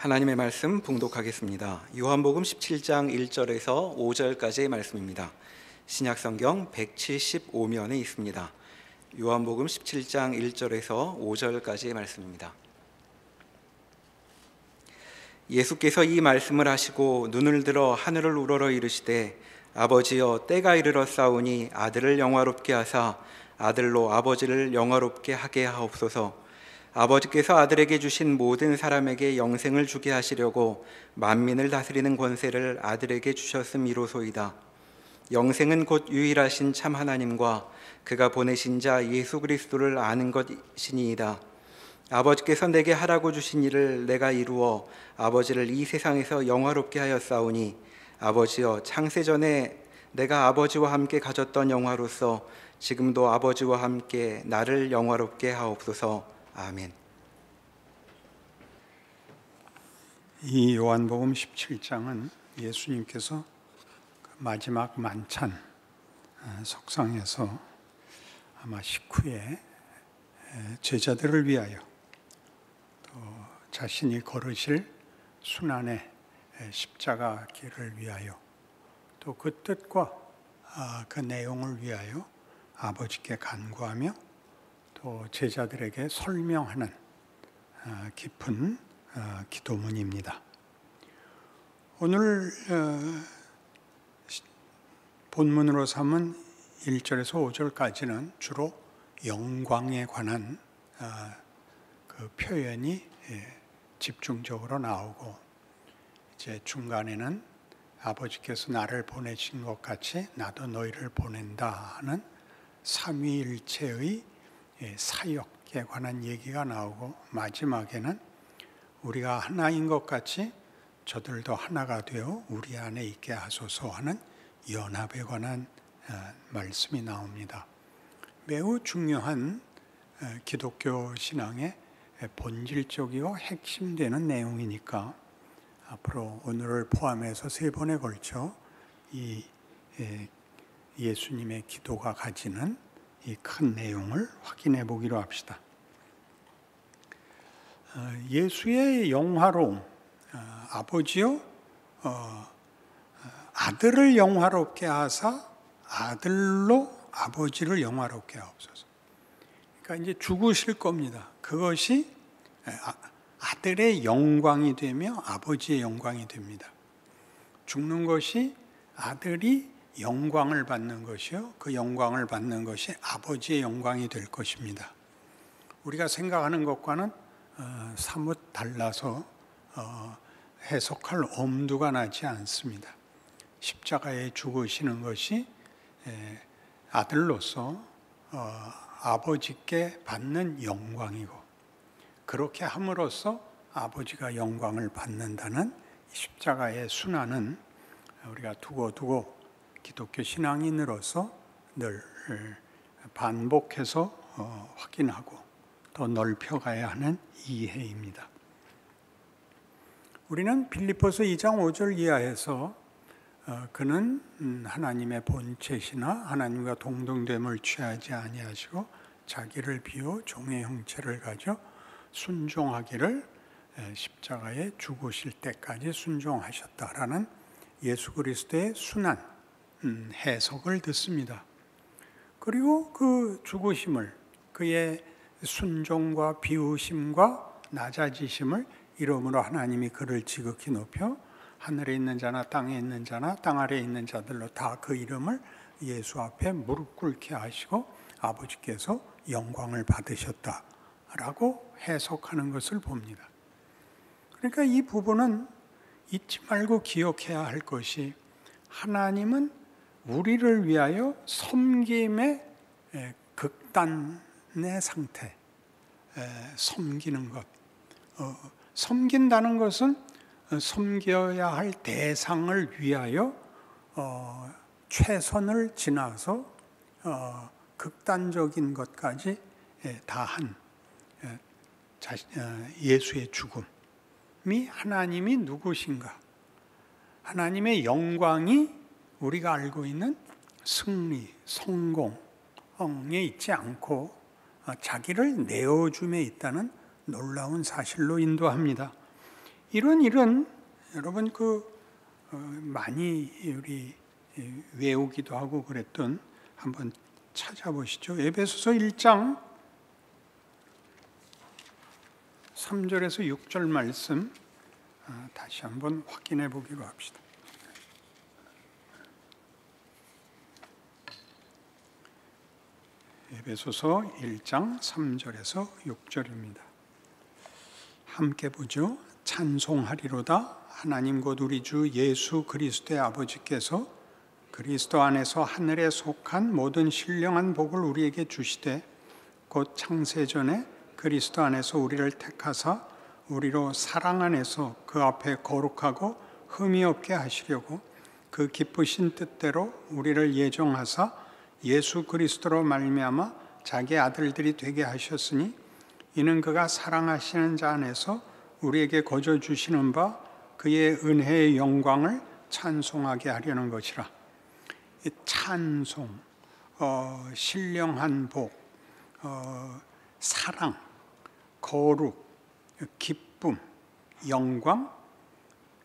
하나님의 말씀 봉독하겠습니다. 요한복음 17장 1절에서 5절까지의 말씀입니다. 신약성경 175면에 있습니다. 요한복음 17장 1절에서 5절까지의 말씀입니다. 예수께서 이 말씀을 하시고 눈을 들어 하늘을 우러러 이르시되 아버지여 때가 이르렀사오니 아들을 영화롭게 하사 아들로 아버지를 영화롭게 하게 하옵소서. 아버지께서 아들에게 주신 모든 사람에게 영생을 주게 하시려고 만민을 다스리는 권세를 아들에게 주셨음이로소이다. 영생은 곧 유일하신 참 하나님과 그가 보내신 자 예수 그리스도를 아는 것이니이다. 아버지께서 내게 하라고 주신 일을 내가 이루어 아버지를 이 세상에서 영화롭게 하였사오니 아버지여 창세전에 내가 아버지와 함께 가졌던 영화로서 지금도 아버지와 함께 나를 영화롭게 하옵소서. 아멘. 이 요한복음 17장은 예수님께서 마지막 만찬 석상에서 아마 식후에 제자들을 위하여 또 자신이 걸으실 순환의 십자가 길을 위하여 또 그 뜻과 그 내용을 위하여 아버지께 간구하며 또 제자들에게 설명하는 깊은 기도문입니다. 오늘 본문으로 삼은 1절에서 5절까지는 주로 영광에 관한 그 표현이 집중적으로 나오고, 이제 중간에는 아버지께서 나를 보내신 것 같이 나도 너희를 보낸다 하는 삼위일체의 사역에 관한 얘기가 나오고, 마지막에는 우리가 하나인 것 같이 저들도 하나가 되어 우리 안에 있게 하소서 하는 연합에 관한 말씀이 나옵니다. 매우 중요한 기독교 신앙의 본질적이고 핵심되는 내용이니까 앞으로 오늘을 포함해서 3번에 걸쳐 이 예수님의 기도가 가지는 이 큰 내용을 확인해 보기로 합시다. 예수의 영화로움, 아버지요 아들을 영화롭게 하사 아들로 아버지를 영화롭게 하옵소서. 그러니까 이제 죽으실 겁니다. 그것이 아들의 영광이 되며 아버지의 영광이 됩니다. 죽는 것이 아들이 영광을 받는 것이요, 그 영광을 받는 것이 아버지의 영광이 될 것입니다. 우리가 생각하는 것과는 사뭇 달라서 해석할 엄두가 나지 않습니다. 십자가에 죽으시는 것이 아들로서 아버지께 받는 영광이고, 그렇게 함으로써 아버지가 영광을 받는다는 십자가의 순환은 우리가 두고두고 기독교 신앙인으로서 늘 반복해서 확인하고 더 넓혀가야 하는 이해입니다. 우리는 빌립보서 2장 5절 이하에서 그는 하나님의 본체시나 하나님과 동등됨을 취하지 아니하시고 자기를 비워 종의 형체를 가져 순종하기를 십자가에 죽으실 때까지 순종하셨다라는 예수 그리스도의 순환 해석을 듣습니다. 그리고 그 죽으심을, 그의 순종과 비우심과 낮아지심을 이름으로 하나님이 그를 지극히 높여 하늘에 있는 자나 땅에 있는 자나 땅 아래에 있는 자들로 다 그 이름을 예수 앞에 무릎 꿇게 하시고 아버지께서 영광을 받으셨다라고 해석하는 것을 봅니다. 그러니까 이 부분은 잊지 말고 기억해야 할 것이, 하나님은 우리를 위하여 섬김의 극단의 상태, 섬기는 것, 섬긴다는 것은 섬겨야 할 대상을 위하여 최선을 지나서 극단적인 것까지 다한 예수의 죽음이 하나님이 누구신가, 하나님의 영광이 우리가 알고 있는 승리, 성공에 있지 않고 자기를 내어줌에 있다는 놀라운 사실로 인도합니다. 이런 일은 여러분 많이 우리 외우기도 하고 그랬던 한번 찾아보시죠. 에베소서 1장 3절에서 6절 말씀 다시 한번 확인해 보기로 합시다. 에베소서 1장 3절에서 6절입니다. 함께 보죠. 찬송하리로다 하나님 곧 우리 주 예수 그리스도의 아버지께서 그리스도 안에서 하늘에 속한 모든 신령한 복을 우리에게 주시되 곧 창세전에 그리스도 안에서 우리를 택하사 우리로 사랑 안에서 그 앞에 거룩하고 흠이 없게 하시려고 그 기쁘신 뜻대로 우리를 예정하사 예수 그리스도로 말미암아 자기 아들들이 되게 하셨으니 이는 그가 사랑하시는 자 안에서 우리에게 거저 주시는 바 그의 은혜의 영광을 찬송하게 하려는 것이라. 찬송, 신령한 복, 사랑, 거룩, 기쁨, 영광,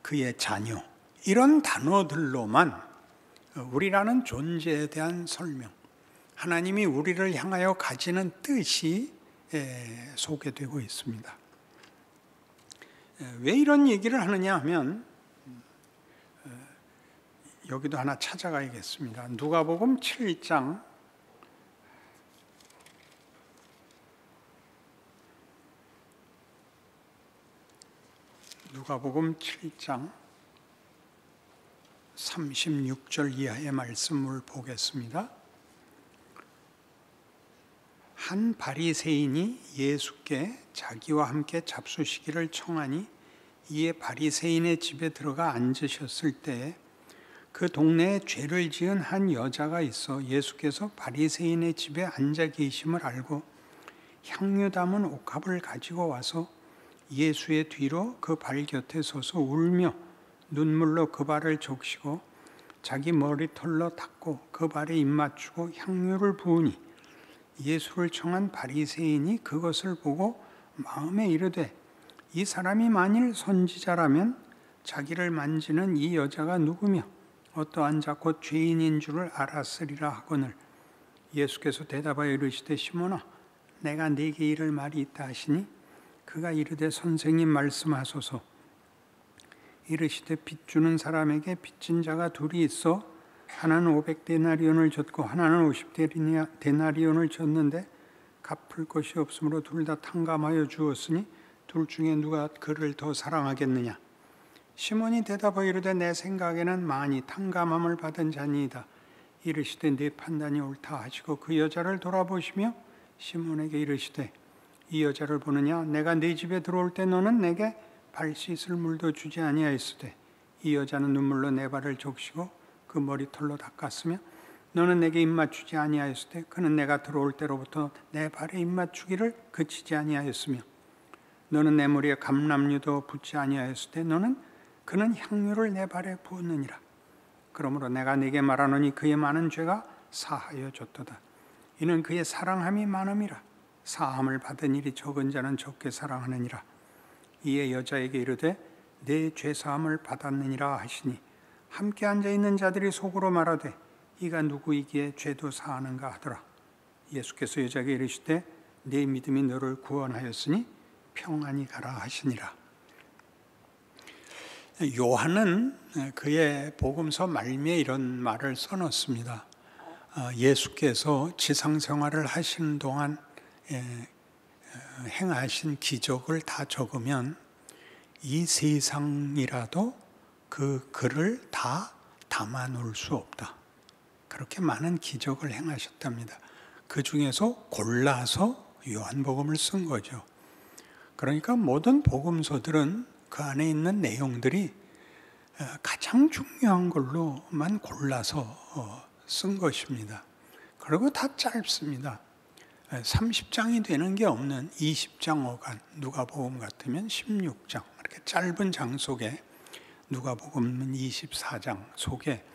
그의 자녀, 이런 단어들로만 우리라는 존재에 대한 설명, 하나님이 우리를 향하여 가지는 뜻이 소개되고 있습니다. 왜 이런 얘기를 하느냐 하면 여기도 하나 찾아가야겠습니다. 누가복음 7장 36절 이하의 말씀을 보겠습니다. 한 바리새인이 예수께 자기와 함께 잡수시기를 청하니 이에 바리새인의 집에 들어가 앉으셨을 때에 그 동네에 죄를 지은 한 여자가 있어 예수께서 바리새인의 집에 앉아 계심을 알고 향유 담은 옥합을 가지고 와서 예수의 뒤로 그 발 곁에 서서 울며 눈물로 그 발을 적시고 자기 머리털로 닦고 그 발에 입 맞추고 향유를 부으니 예수를 청한 바리새인이 그것을 보고 마음에 이르되 이 사람이 만일 선지자라면 자기를 만지는 이 여자가 누구며 어떠한 자 곧 죄인인 줄을 알았으리라 하거늘 예수께서 대답하여 이르시되 시몬아 내가 네게 이를 말이 있다 하시니 그가 이르되 선생님 말씀하소서. 이르시되 빚 주는 사람에게 빚진 자가 둘이 있어 하나는 500데나리온을 줬고 하나는 50데나리온을 줬는데 갚을 것이 없으므로 둘 다 탕감하여 주었으니 둘 중에 누가 그를 더 사랑하겠느냐. 시몬이 대답하여 이르되 내 생각에는 많이 탕감함을 받은 자니이다. 이르시되 네 판단이 옳다 하시고 그 여자를 돌아보시며 시몬에게 이르시되 이 여자를 보느냐. 내가 네 집에 들어올 때 너는 내게 발 씻을 물도 주지 아니하였으되 이 여자는 눈물로 내 발을 적시고 그 머리털로 닦았으며 너는 내게 입 맞추지 아니하였으되 그는 내가 들어올 때로부터 내 발에 입 맞추기를 그치지 아니하였으며 너는 내 머리에 감람류도 붓지 아니하였으되 그는 향유를 내 발에 부었느니라. 그러므로 내가 네게 말하노니 그의 많은 죄가 사하여 줬도다. 이는 그의 사랑함이 많음이라. 사함을 받은 일이 적은 자는 적게 사랑하느니라. 이에 여자에게 이르되 내 죄사함을 받았느니라 하시니 함께 앉아있는 자들이 속으로 말하되 이가 누구이기에 죄도 사하는가 하더라. 예수께서 여자에게 이르시되 네 믿음이 너를 구원하였으니 평안히 가라 하시니라. 요한은 그의 복음서 말미에 이런 말을 써놓습니다. 예수께서 지상생활을 하시는 동안 행하신 기적을 다 적으면 이 세상이라도 그 글을 다 담아 놓을 수 없다. 그렇게 많은 기적을 행하셨답니다. 그 중에서 골라서 요한복음을 쓴 거죠. 그러니까 모든 복음서들은 그 안에 있는 내용들이 가장 중요한 걸로만 골라서 쓴 것입니다. 그리고 다 짧습니다. 30장이 되는 게 없는 20장 어간, 누가복음 같으면 16장, 이렇게 짧은 장 속에 누가복음은 24장 속에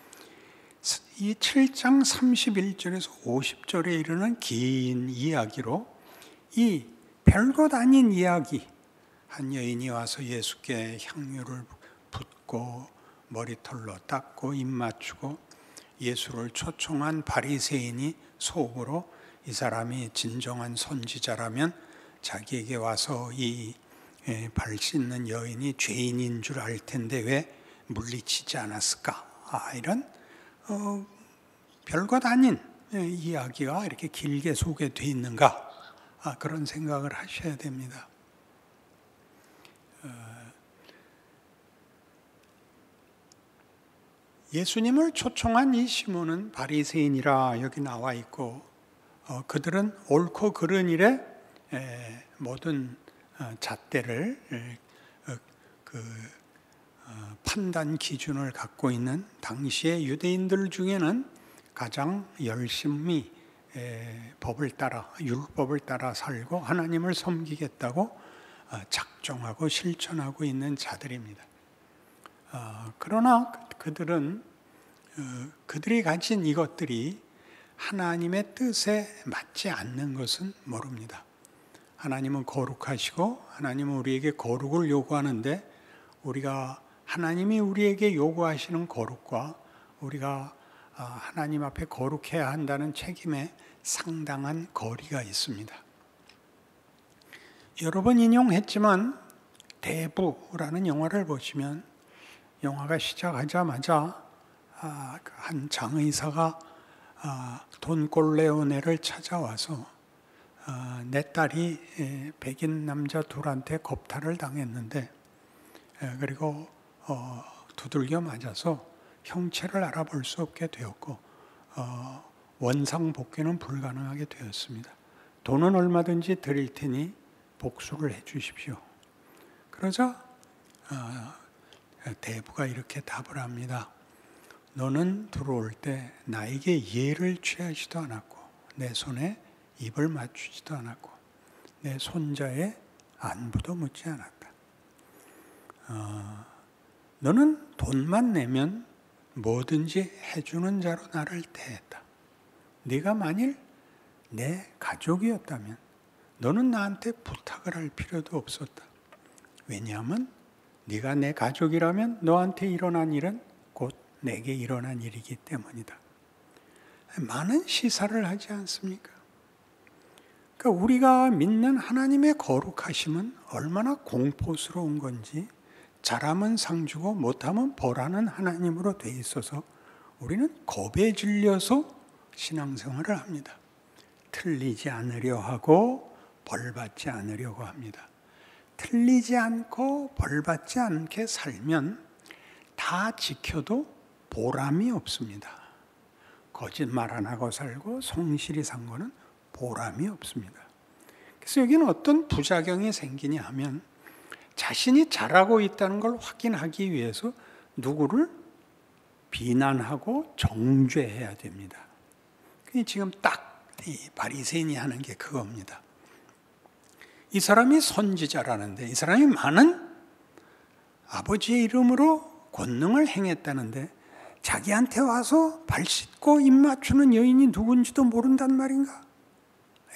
이 7장 31절에서 50절에 이르는 긴 이야기로 이 별것 아닌 이야기, 한 여인이 와서 예수께 향유를 붓고 머리털로 닦고 입 맞추고 예수를 초청한 바리새인이 속으로 이 사람이 진정한 선지자라면 자기에게 와서 이 발 씻는 여인이 죄인인 줄 알 텐데 왜 물리치지 않았을까? 이런 별것 아닌 이야기가 이렇게 길게 소개되어 있는가? 그런 생각을 하셔야 됩니다. 예수님을 초청한 이 시몬은 바리새인이라 여기 나와 있고 그들은 옳고 그른 일에 모든 잣대를 판단 기준을 갖고 있는 당시의 유대인들 중에는 가장 열심히 법을 따라 율법을 따라 살고 하나님을 섬기겠다고 작정하고 실천하고 있는 자들입니다. 그러나 그들은 그들이 가진 이것들이 하나님의 뜻에 맞지 않는 것은 모릅니다. 하나님은 거룩하시고 하나님은 우리에게 거룩을 요구하는데 우리가 하나님이 우리에게 요구하시는 거룩과 우리가 하나님 앞에 거룩해야 한다는 책임에 상당한 거리가 있습니다. 여러 번 인용했지만 대부라는 영화를 보시면 영화가 시작하자마자 한 장의사가 돈 꼴레오네를 찾아와서 내 딸이 백인 남자 둘한테 겁탈을 당했는데 그리고 두들겨 맞아서 형체를 알아볼 수 없게 되었고 원상복귀는 불가능하게 되었습니다. 돈은 얼마든지 드릴 테니 복수를 해 주십시오. 그러자 대부가 이렇게 답을 합니다. 너는 들어올 때 나에게 예를 취하지도 않았고 내 손에 입을 맞추지도 않았고 내 손자의 안부도 묻지 않았다. 너는 돈만 내면 뭐든지 해주는 자로 나를 대했다. 네가 만일 내 가족이었다면 너는 나한테 부탁을 할 필요도 없었다. 왜냐하면 네가 내 가족이라면 너한테 일어난 일은 곧 내게 일어난 일이기 때문이다. 많은 시사를 하지 않습니까? 그러니까 우리가 믿는 하나님의 거룩하심은 얼마나 공포스러운 건지 잘하면 상 주고 못하면 벌하는 하나님으로 돼 있어서 우리는 겁에 질려서 신앙생활을 합니다. 틀리지 않으려 하고 벌받지 않으려고 합니다. 틀리지 않고 벌받지 않게 살면 다 지켜도 보람이 없습니다. 거짓말 안 하고 살고 성실히 산 거는 보람이 없습니다. 그래서 여기는 어떤 부작용이 생기냐 하면 자신이 잘하고 있다는 걸 확인하기 위해서 누구를 비난하고 정죄해야 됩니다. 그게 지금 딱 이 바리새인이 하는 게 그겁니다. 이 사람이 선지자라는데 이 사람이 많은 아버지의 이름으로 권능을 행했다는데 자기한테 와서 발 씻고 입 맞추는 여인이 누군지도 모른단 말인가?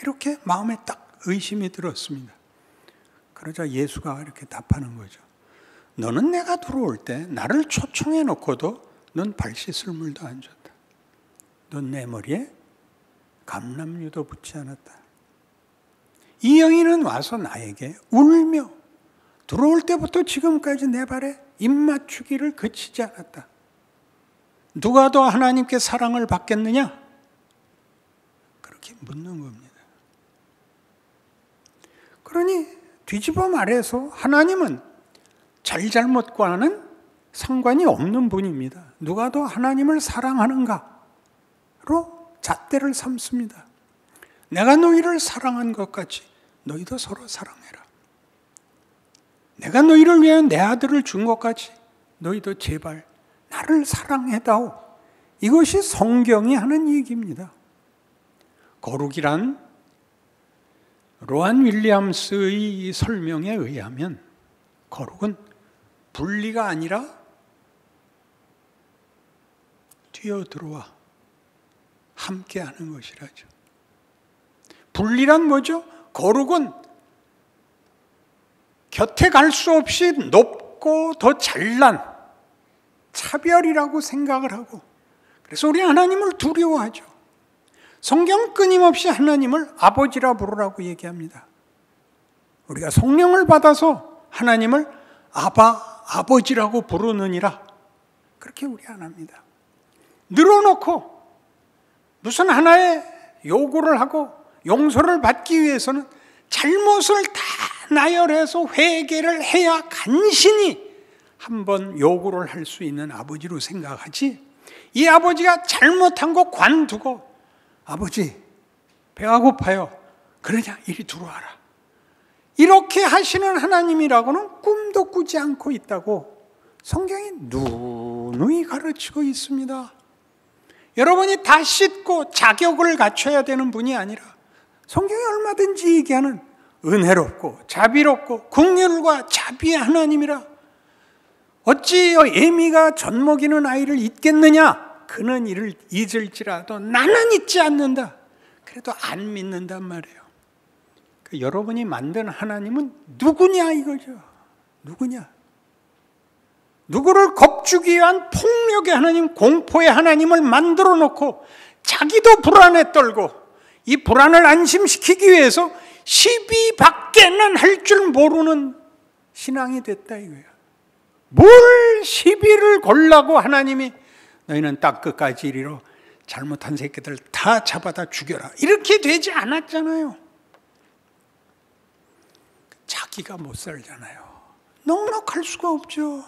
이렇게 마음에 딱 의심이 들었습니다. 그러자 예수가 이렇게 답하는 거죠. 너는 내가 들어올 때 나를 초청해 놓고도 넌 발 씻을 물도 안 줬다. 넌 내 머리에 감람유도 붓지 않았다. 이 여인은 와서 나에게 울며 들어올 때부터 지금까지 내 발에 입 맞추기를 그치지 않았다. 누가 더 하나님께 사랑을 받겠느냐? 그렇게 묻는 겁니다. 그러니 뒤집어 말해서 하나님은 잘잘못과는 상관이 없는 분입니다. 누가 더 하나님을 사랑하는가로 잣대를 삼습니다. 내가 너희를 사랑한 것 같이 너희도 서로 사랑해라. 내가 너희를 위하여 내 아들을 준 것 같이 너희도 제발 나를 사랑해다오. 이것이 성경이 하는 얘기입니다. 거룩이란 로안 윌리엄스의 설명에 의하면 거룩은 분리가 아니라 뛰어들어와 함께하는 것이라죠. 분리란 뭐죠? 거룩은 곁에 갈 수 없이 높고 더 잘난 차별이라고 생각을 하고, 그래서 우리 하나님을 두려워하죠. 성경 끊임없이 하나님을 아버지라 부르라고 얘기합니다. 우리가 성령을 받아서 하나님을 아버지라고 부르느니라, 그렇게 우리 안 합니다. 늘어놓고 무슨 하나의 요구를 하고 용서를 받기 위해서는 잘못을 다 나열해서 회개를 해야 간신히 한번 요구를 할 수 있는 아버지로 생각하지, 이 아버지가 잘못한 거 관두고 아버지 배가 고파요, 그러냐 이리 들어와라, 이렇게 하시는 하나님이라고는 꿈도 꾸지 않고 있다고 성경이 누누이 가르치고 있습니다. 여러분이 다 씻고 자격을 갖춰야 되는 분이 아니라 성경이 얼마든지 얘기하는 은혜롭고 자비롭고 긍휼과 자비의 하나님이라. 어찌 애미가 젖먹이는 아이를 잊겠느냐? 그는 이를 잊을지라도 나는 잊지 않는다. 그래도 안 믿는단 말이에요. 여러분이 만든 하나님은 누구냐 이거죠. 누구냐? 누구를 겁주기 위한 폭력의 하나님, 공포의 하나님을 만들어 놓고 자기도 불안에 떨고 이 불안을 안심시키기 위해서 시비밖에는 할 줄 모르는 신앙이 됐다 이거예요. 뭘 시비를 걸라고 하나님이 너희는 딱 끝까지 이리로 잘못한 새끼들 다 잡아다 죽여라, 이렇게 되지 않았잖아요. 자기가 못 살잖아요. 넉넉할 수가 없죠.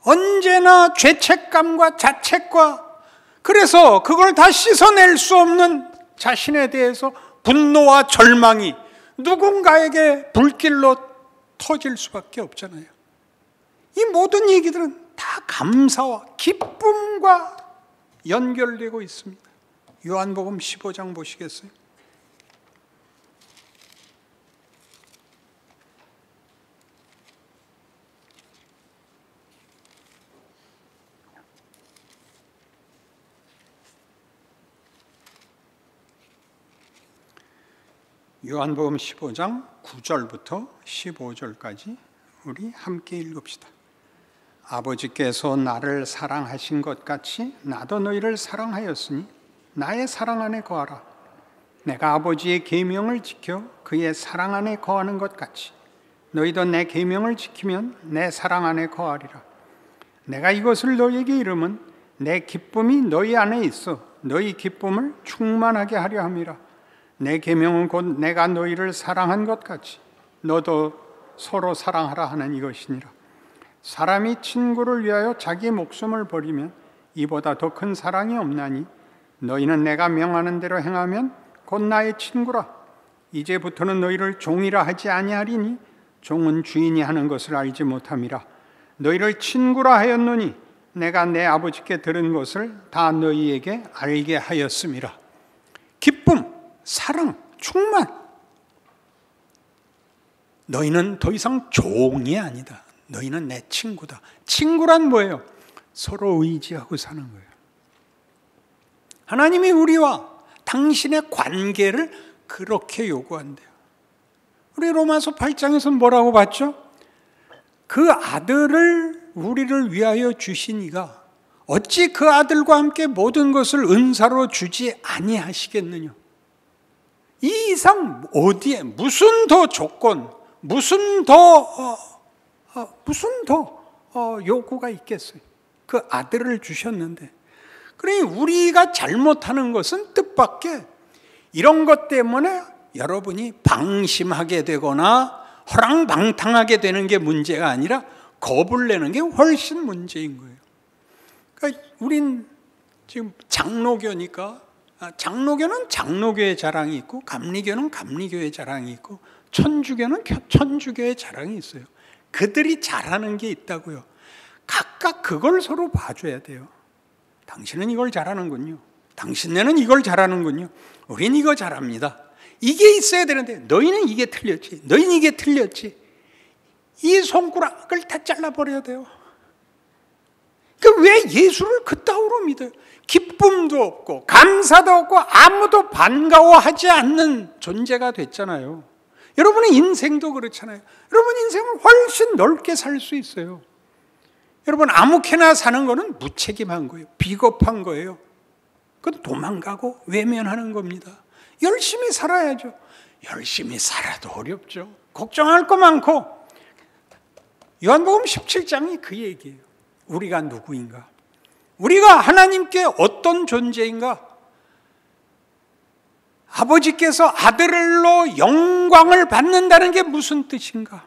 언제나 죄책감과 자책과, 그래서 그걸 다 씻어낼 수 없는 자신에 대해서 분노와 절망이 누군가에게 불길로 터질 수밖에 없잖아요. 이 모든 얘기들은 다 감사와 기쁨과 연결되고 있습니다. 요한복음 15장 보시겠어요? 요한복음 15장 9절부터 15절까지 우리 함께 읽읍시다. 아버지께서 나를 사랑하신 것 같이 나도 너희를 사랑하였으니 나의 사랑 안에 거하라. 내가 아버지의 계명을 지켜 그의 사랑 안에 거하는 것 같이 너희도 내 계명을 지키면 내 사랑 안에 거하리라. 내가 이것을 너희에게 이름은 내 기쁨이 너희 안에 있어 너희 기쁨을 충만하게 하려 함이라. 내 계명은 곧 내가 너희를 사랑한 것 같이 너도 서로 사랑하라 하는 이것이니라. 사람이 친구를 위하여 자기의 목숨을 버리면 이보다 더 큰 사랑이 없나니 너희는 내가 명하는 대로 행하면 곧 나의 친구라. 이제부터는 너희를 종이라 하지 아니하리니 종은 주인이 하는 것을 알지 못함이라. 너희를 친구라 하였노니 내가 내 아버지께 들은 것을 다 너희에게 알게 하였음이라. 기쁨, 사랑, 충만. 너희는 더 이상 종이 아니다. 너희는 내 친구다. 친구란 뭐예요? 서로 의지하고 사는 거예요. 하나님이 우리와 당신의 관계를 그렇게 요구한대요. 우리 로마서 8장에서는 뭐라고 봤죠? 그 아들을 우리를 위하여 주신 이가 어찌 그 아들과 함께 모든 것을 은사로 주지 아니하시겠느냐. 이 이상 어디에 무슨 더 조건, 무슨 더 요구가 있겠어요? 그 아들을 주셨는데. 그러니 우리가 잘못하는 것은 뜻밖의 이런 것 때문에 여러분이 방심하게 되거나 허랑방탕하게 되는 게 문제가 아니라 겁을 내는 게 훨씬 문제인 거예요. 그러니까 우린 지금 장로교니까 장로교는 장로교의 자랑이 있고 감리교는 감리교의 자랑이 있고 천주교는 천주교의 자랑이 있어요. 그들이 잘하는 게 있다고요. 각각 그걸 서로 봐줘야 돼요. 당신은 이걸 잘하는군요. 당신네는 이걸 잘하는군요. 우린 이거 잘합니다. 이게 있어야 되는데 너희는 이게 틀렸지. 너희는 이게 틀렸지. 이 손가락을 다 잘라버려야 돼요. 왜 예수를 그따위로 믿어요? 기쁨도 없고 감사도 없고 아무도 반가워하지 않는 존재가 됐잖아요. 여러분의 인생도 그렇잖아요. 여러분 인생을 훨씬 넓게 살 수 있어요. 여러분 아무렇게나 사는 거는 무책임한 거예요. 비겁한 거예요. 그건 도망가고 외면하는 겁니다. 열심히 살아야죠. 열심히 살아도 어렵죠. 걱정할 거 많고. 요한복음 17장이 그 얘기예요. 우리가 누구인가? 우리가 하나님께 어떤 존재인가? 아버지께서 아들로 영광을 받는다는 게 무슨 뜻인가?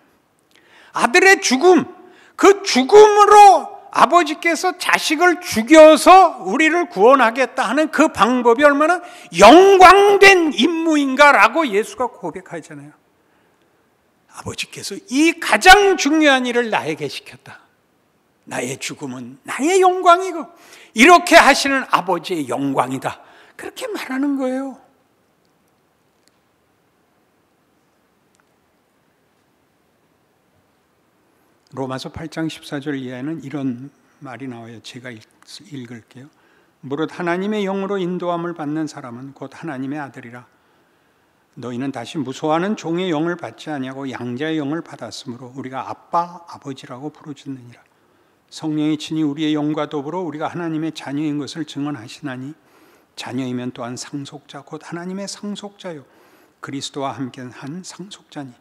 아들의 죽음, 그 죽음으로 아버지께서 자식을 죽여서 우리를 구원하겠다 하는 그 방법이 얼마나 영광된 임무인가라고 예수가 고백하잖아요. 아버지께서 이 가장 중요한 일을 나에게 시켰다. 나의 죽음은 나의 영광이고 이렇게 하시는 아버지의 영광이다. 그렇게 말하는 거예요. 로마서 8장 14절 이하에는 이런 말이 나와요. 제가 읽을게요. 무릇 하나님의 영으로 인도함을 받는 사람은 곧 하나님의 아들이라. 너희는 다시 무소하는 종의 영을 받지 아니하고 양자의 영을 받았으므로 우리가 아빠, 아버지라고 부르짖느니라. 성령이 친히 우리의 영과 더불어 우리가 하나님의 자녀인 것을 증언하시나니 자녀이면 또한 상속자 곧 하나님의 상속자요 그리스도와 함께 한 상속자니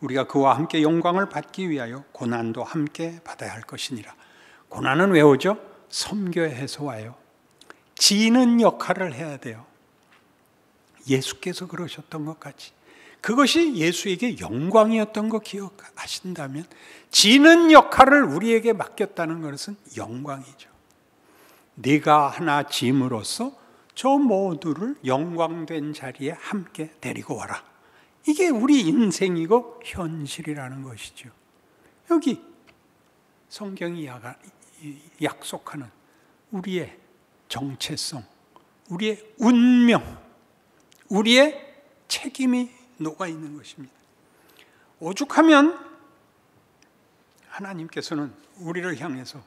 우리가 그와 함께 영광을 받기 위하여 고난도 함께 받아야 할 것이니라. 고난은 왜 오죠? 섬겨해서 와요. 지는 역할을 해야 돼요. 예수께서 그러셨던 것 같이. 그것이 예수에게 영광이었던 거 기억하신다면 지는 역할을 우리에게 맡겼다는 것은 영광이죠. 네가 하나 짐으로써 저 모두를 영광된 자리에 함께 데리고 와라. 이게 우리 인생이고 현실이라는 것이죠. 여기 성경이 약속하는 우리의 정체성, 우리의 운명, 우리의 책임이 녹아있는 것입니다. 오죽하면 하나님께서는 우리를 향해서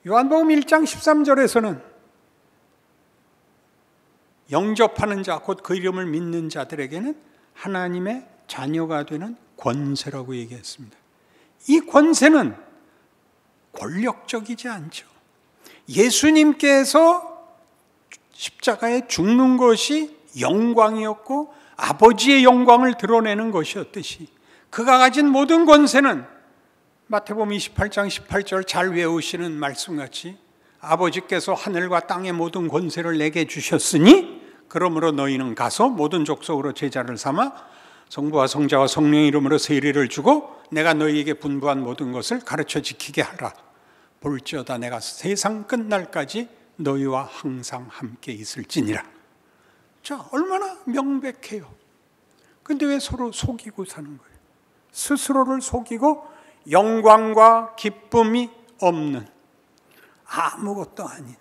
요한복음 1장 13절에서는 영접하는 자, 곧 그 이름을 믿는 자들에게는 하나님의 자녀가 되는 권세라고 얘기했습니다. 이 권세는 권력적이지 않죠. 예수님께서 십자가에 죽는 것이 영광이었고 아버지의 영광을 드러내는 것이었듯이 그가 가진 모든 권세는 마태복음 28장 18절 잘 외우시는 말씀같이 아버지께서 하늘과 땅의 모든 권세를 내게 주셨으니 그러므로 너희는 가서 모든 족속으로 제자를 삼아 성부와 성자와 성령의 이름으로 세례를 주고 내가 너희에게 분부한 모든 것을 가르쳐 지키게 하라. 볼지어다 내가 세상 끝날까지 너희와 항상 함께 있을지니라. 자, 얼마나 명백해요. 근데 왜 서로 속이고 사는 거예요? 스스로를 속이고 영광과 기쁨이 없는 아무것도 아닌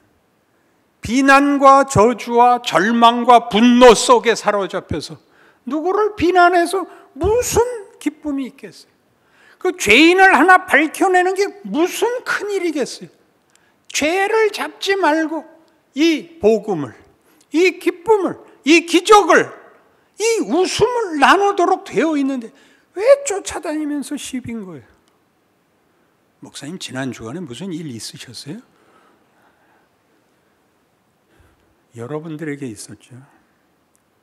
비난과 저주와 절망과 분노 속에 사로잡혀서 누구를 비난해서 무슨 기쁨이 있겠어요? 그 죄인을 하나 밝혀내는 게 무슨 큰일이겠어요? 죄를 잡지 말고 이 복음을, 이 기쁨을, 이 기적을, 이 웃음을 나누도록 되어 있는데 왜 쫓아다니면서 시비인 거예요? 목사님 지난 주간에 무슨 일 있으셨어요? 여러분들에게 있었죠.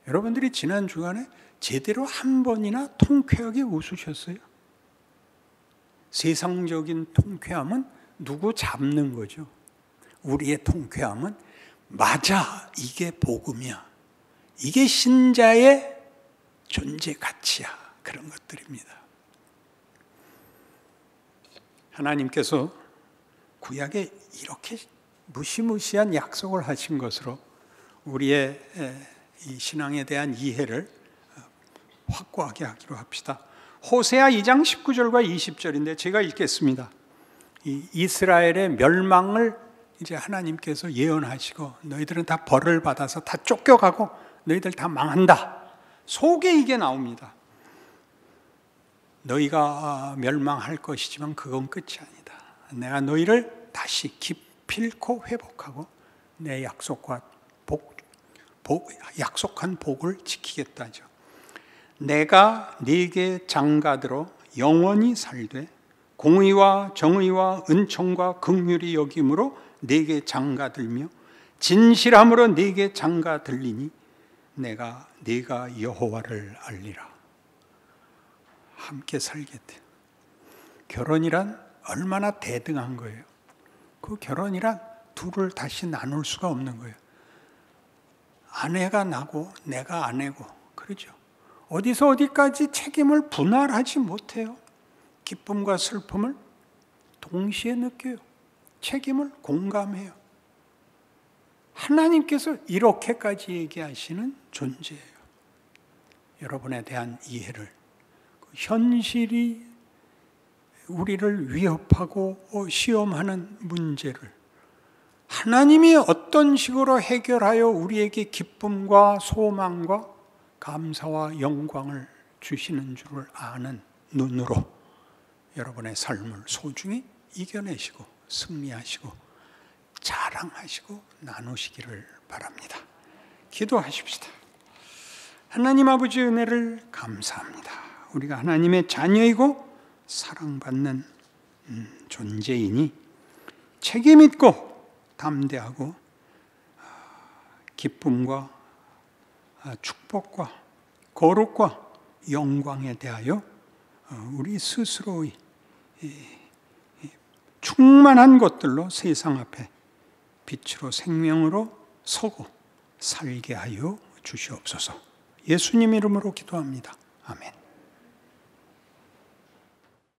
여러분들이 지난 주간에 제대로 한 번이나 통쾌하게 웃으셨어요? 세상적인 통쾌함은 누구 잡는 거죠. 우리의 통쾌함은 맞아, 이게 복음이야. 이게 신자의 존재 가치야. 그런 것들입니다. 하나님께서 구약에 이렇게 무시무시한 약속을 하신 것으로 우리의 이 신앙에 대한 이해를 확고하게 하기로 합시다. 호세아 2장 19절과 20절인데 제가 읽겠습니다. 이 이스라엘의 멸망을 이제 하나님께서 예언하시고 너희들은 다 벌을 받아서 다 쫓겨가고 너희들 다 망한다. 속에 이게 나옵니다. 너희가 멸망할 것이지만 그건 끝이 아니다. 내가 너희를 다시 기필코 회복하고 내 약속과 약속한 복을 지키겠다죠. 내가 네게 장가들어 영원히 살되 공의와 정의와 은총과 긍휼이 여김으로 네게 장가들며 진실함으로 네게 장가들리니 네가 여호와를 알리라. 함께 살겠대. 결혼이란 얼마나 대등한 거예요. 그 결혼이란 둘을 다시 나눌 수가 없는 거예요. 아내가 나고 내가 아내고 그러죠. 어디서 어디까지 책임을 분할하지 못해요. 기쁨과 슬픔을 동시에 느껴요. 책임을 공감해요. 하나님께서 이렇게까지 얘기하시는 존재예요. 여러분에 대한 이해를, 현실이 우리를 위협하고 시험하는 문제를 하나님이 어떤 식으로 해결하여 우리에게 기쁨과 소망과 감사와 영광을 주시는 줄을 아는 눈으로 여러분의 삶을 소중히 이겨내시고 승리하시고 자랑하시고 나누시기를 바랍니다. 기도하십시다. 하나님 아버지 은혜를 감사합니다. 우리가 하나님의 자녀이고 사랑받는 존재이니 책임 있고 담대하고 기쁨과 축복과 거룩과 영광에 대하여 우리 스스로의 충만한 것들로 세상 앞에 빛으로 생명으로 서고 살게 하여 주시옵소서. 예수님 이름으로 기도합니다. 아멘.